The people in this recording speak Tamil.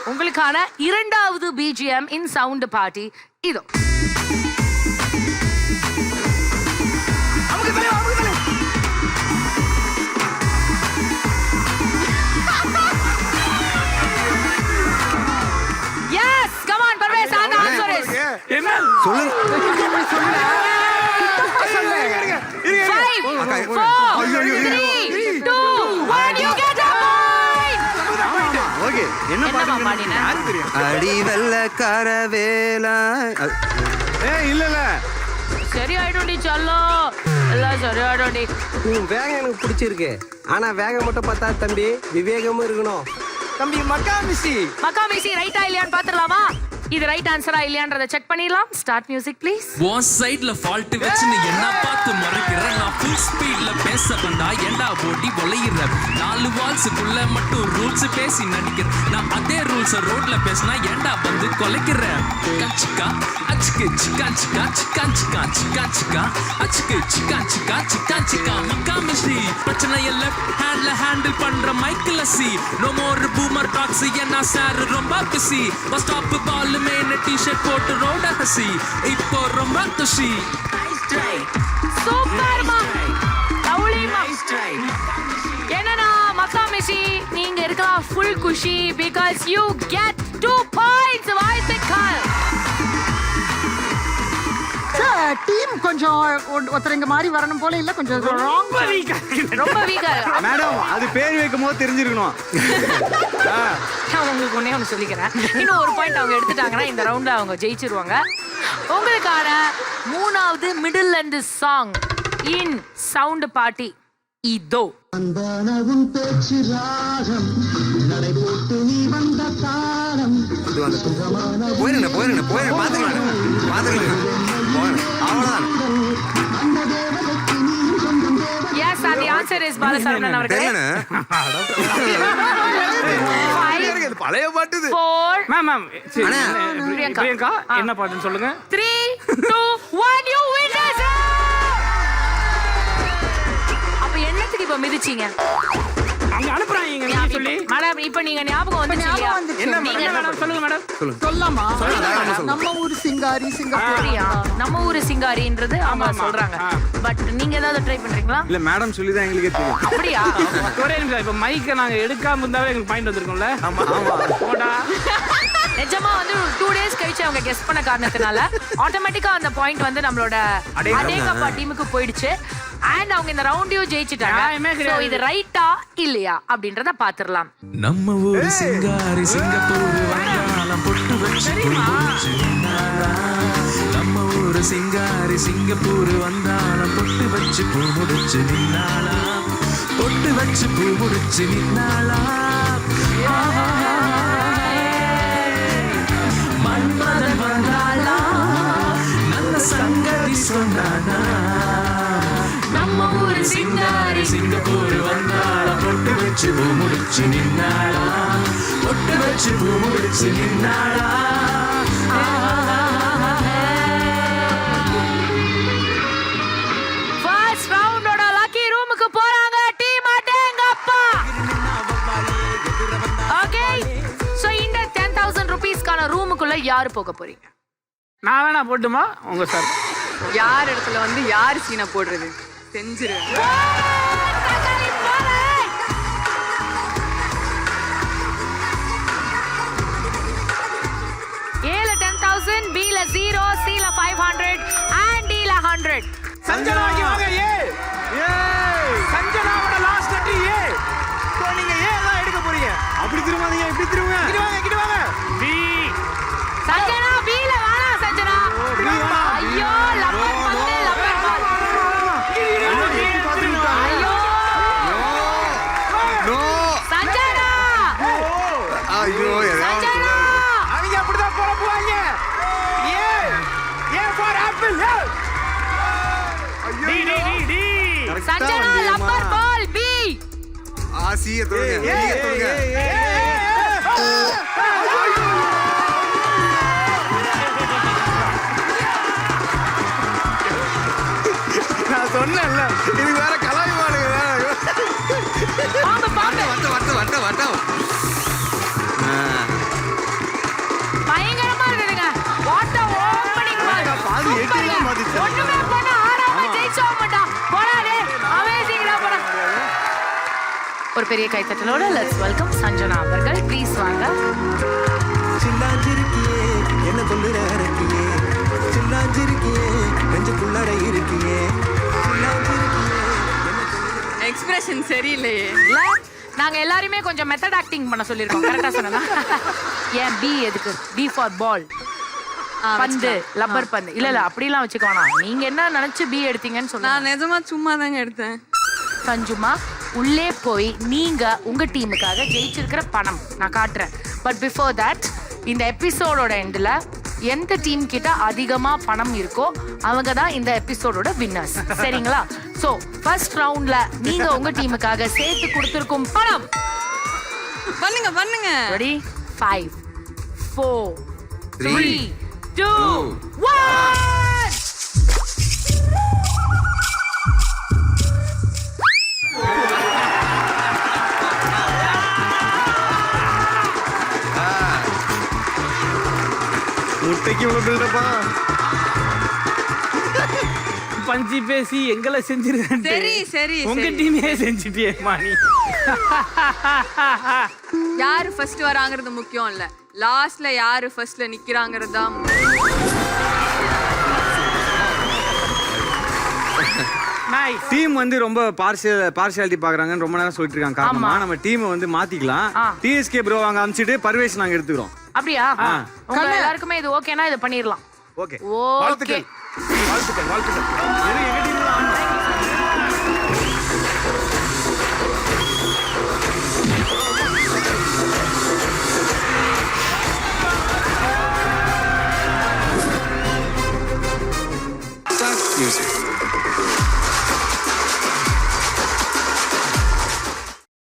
உங்களுக்கான இரண்டாவது பிஜிஎம் இன் சவுண்ட் பார்ட்டி இதோ. Yes, come on, Parvez, and the answer is. என்ன சொல்லுங்க. 5, 4, 3, 2, 1, you get a point. Okay என்ன பாடுறீங்க யாருக்கு தெரியும்? அடி வெள்ளக்கார வேலா. இல்ல இல்ல சரி ஆயிடும்டி சொல்லோ. எல்லாம் சரி ஆயிடும்டி. வேகம் எனக்கு பிடிச்சிருக்கு. ஆனா வேகம் மட்டும் பார்த்தா தம்பி விவேகமும் இருக்கணும். தம்பி மக்காமிசி ரைட்டா இல்லையான்னு பாத்துடலாமா? இது ரைட் ஆன்சரா இல்லையான்றத செக் பண்ணிடலாம். Start music please. ஒன் சைடுல ஃபால்ட் வச்சு நீ என்ன பார்த்து மறைக்கிற? நான் ஃபுல் ஸ்பீட்ல பேச வந்தா ஏண்டா ஓடி வளையிற? 4 வால்ஸுக்குள்ள மட்டும் ரூல்ஸ் பேசி நடிக்கிற. நான் அதே ரூல்ஸ் ரோட்ல பேசினா ஏண்டா வந்து கொலைக்கிற? கச்சிக்கா அச்சுக்கு சிக்கா சிக்கா சிக்கா சிக்கா சிக்கா சிக்கா அச்சுக்கு சிக்கா சிக்கா சிக்கா சிக்கா மக்காமிஷி பிரச்சனைய லெஃப்ட் ஹேண்ட்ல ஹேண்டில் பண்ற மைக்கில் சி. நோ மோர் பூமர் டாக்ஸ் என்ன சார் ரொம்ப பிஸி. பஸ் ஸ்டாப் பால் மேல டி-ஷர்ட் போட்டு ரோட ஹசி. இப்போ ரொம்ப குஷி. சூப்பர்மா லவ்லிமா. என்னன்னா மக்காமிசி நீங்க இருக்கலாம் ஃபுல் குஷி because you get 2 points. வாழ்த்துக்கள். டீம் கொஞ்சம் ஒருத்தரங்க மாதிரி வரணும் போல இல்ல, கொஞ்சம் ரொம்ப வீக்கா. மேடம் அது பேர் வைக்கும் போது தெரிஞ்சிருக்கணும். நான் உங்களுக்கு ஒண்ணே ஒன்று சொல்லிக்கிறேன். இன்னும் ஒரு பாயிண்ட் அவங்க எடுத்துட்டாங்கன்னா இந்த ரவுண்ட்ல அவங்க ஜெயிச்சிருவாங்க. உங்களுக்கான மூணாவது middle and song in sound party இதோ. போயிருங்க போயிருங்க போயிருங்க பாத்துக்கலாம் பாத்துக்கலாம் அவ்வளவுதான். Yes, and the answer is Bala Saravanan அவர்களே. பழைய பாட்டு இது. 4 மேம் பிரியங்கா என்ன பாட்டுன்னு சொல்லுங்க. 3, 2, 1 you win this. அப்ப என்னத்துக்கு இப்ப மிதிச்சீங்க? அங்க அனுப்புறாங்க நீங்க சொல்லி. மேடம் இப்ப நீங்க ஞாபகம் வந்துச்சு இல்லையா? என்ன மேடம் சொல்லுங்க மேடம். சொல்லாமா? நம்ம ஊர் சிங்காரி சிங்கப்பூரியா? நம்ம ஊரு சிங்காரின்றது அவங்க சொல்றாங்க. பட் நீங்க ஏதாவது ட்ரை பண்றீங்களா? இல்ல மேடம் சொல்லி தான் எங்களுக்கே தெரியும். அப்படியா? ஒரே நிமிஷம் இப்ப மைக்க நாங்க எடுக்காம இருந்தாவே எங்களுக்கு பாயிண்ட் வந்திருக்கும்ல. ஆமா போடா. நிஜமா வந்து 2 டேஸ் கழிச்சு அவங்க கெஸ் பண்ண காரணத்தினால ஆட்டோமேட்டிக்கா அந்த பாயிண்ட் வந்து நம்மளோட அடேகப்பா டீமுக்கு போயிடுச்சு. அண்ட் அவங்க இந்த ரவுண்டையும் ஜெயிச்சிட்டாங்க. சோ இது ரைட்டா இல்லையா அப்படின்றத பாத்துறலாம். நம்ம ஊரு சிங்காரி சிங்கப்பூர் வந்தாலும் பொட்டு வச்சு முடிச்சு நின்னாளா. நம்ம ஊரு சிங்காரி சிங்கப்பூர் வந்தாலும் பொட்டு வச்சு பூ முடிச்சு நின்னாளா. பொட்டு வச்சு பூ முடிச்சு நின்னாளா. மன்மதன் வந்தாளா நல்ல சங்கதி சொன்னானா. நம்ம ஊரு சிங்காரி சிங்கப்பூர் வந்தாளா. பொட்டு வச்சு பூ முடிச்சு நின்னாளா. பொட்டு வச்சு பூ முடிச்சு நின்னாளா. ஃபர்ஸ்ட் ரவுண்டோட லக்கி ரூமுக்கு போறாங்க டீம் அடேங்கப்பா. ஓகே சோ இந்த 10000 ரூபீஸ்க்கான ரூமுக்குள்ள யாரு போக போறீங்க? நான் வேணா போட்டுமா உங்க சார். யார் இடத்துல வந்து யார் சீனை போடுறது செஞ்சிருவேன். ஏல 10000, பில 0, சில 500 and டில 100. சஞ்சனா வாங்க ஏ ஏ சஞ்சனாவோட லாஸ்ட் அடி ஏ. இப்போ நீங்க ஏன் எல்லாம் எடுக்க போறீங்க? அப்படி திரும்பாதீங்க இப்படி திரும்புங்க. கிட்ட வாங்க பி. சஞ்சனா பில வாடா சஞ்சனா. ஐயோ லப்பர் பந்து லப்பர் பால். ஐயோ நோ சஞ்சனா. ஐயோ சஞ்சனா அவங்க அப்படிதான் போற போவாங்க. A A for apple A. T T T T. Sanjana rubber ball B. ஆசிய தொடுங்க நீங்க தொடுங்க. நான் சொன்னேன்ல இது வேற கலாய் பாடுங்க. பாம்பு பாம்பு. வட்ட வட்ட வட்ட வட்ட ஒரு பெரிய கைத்தட்டலோட லெட்ஸ் வெல்கம் சஞ்சனா அவர்கள். ப்ளீஸ் வாங்க. சில்லாஞ்சிருக்கியே என்ன கொண்டு அரக்கியே சில்லாஞ்சிருக்கியே நெஞ்சுக்குள்ளார இருக்கியே எக்ஸ்பிரஷன் சரியில்லையே. இல்ல நாங்க எல்லாருமே கொஞ்சம் மெத்தட் ஆக்டிங் பண்ண சொல்லிருக்கோம். கரெக்டா சொன்னா ஏன் பி எதுக்கு? பி ஃபார் பால், பந்து, லப்பர் பந்து. இல்ல அப்படிலாம் வச்சுக்க வேணாம். நீங்க என்ன நினைச்சு பி எடுத்தீங்கன்னு சொல்லுங்க. நான் நிஜமா சும்மா தாங்க எடுத்தேன். சஞ்சுமா உள்ளே போய் நீங்க உங்க டீமுக்காக ஜெயிச்சிருக்கிற பணம் நான் காட்டுறேன். பட் பிஃபோர் தட் இந்த எபிசோடோட எண்ட்ல எந்த டீம் கிட்ட அதிகமா பணம் இருக்கோ அவங்க தான் இந்த எபிசோடோட வின்னர்ஸ். சரிங்களா? சோ ஃபர்ஸ்ட் ரவுண்ட்ல நீங்க உங்க டீமுக்காக சேர்த்து கொடுத்திருக்கும் பணம் பண்ணுங்க பண்ணுங்க. ரெடி? 5 4 3 2 1. முட்டைக்கு இவ்வளவு பில்டப்பா. பஞ்சி பேசி எங்களை செஞ்சிருக்கேன். சரி சரி உங்க சரி. டீமே செஞ்சுட்டியே மாணி. யாரு ஃபர்ஸ்ட் வராங்கிறது முக்கியம் இல்ல, லாஸ்ட்ல யாரு ஃபர்ஸ்ட்ல நிக்கிறாங்கிறது தான். டீம் வந்து ரொம்ப பார்ஷியாலிட்டி பாக்குறாங்கன்னு ரொம்ப நேரம் சொல்லிட்டு இருக்காங்க. காரணமா ஆமா. நம்ம டீமை வந்து மாத்திக்கலாம். டிஎஸ்கே ப்ரோ அங்க அமிச்சிட்டு பர்வேஷ் நாங்க எடுத்துக்கிறோம். அப்படியா? உங்க எல்லாருக்குமே இது ஓகேனா இதை பண்ணிரலாம். ஓகே. ஓகே. வாழ்த்துக்கள் வாழ்த்துக்கள் வாழ்த்துக்கள். எங்க டீம் தான் ஆடணும். Music.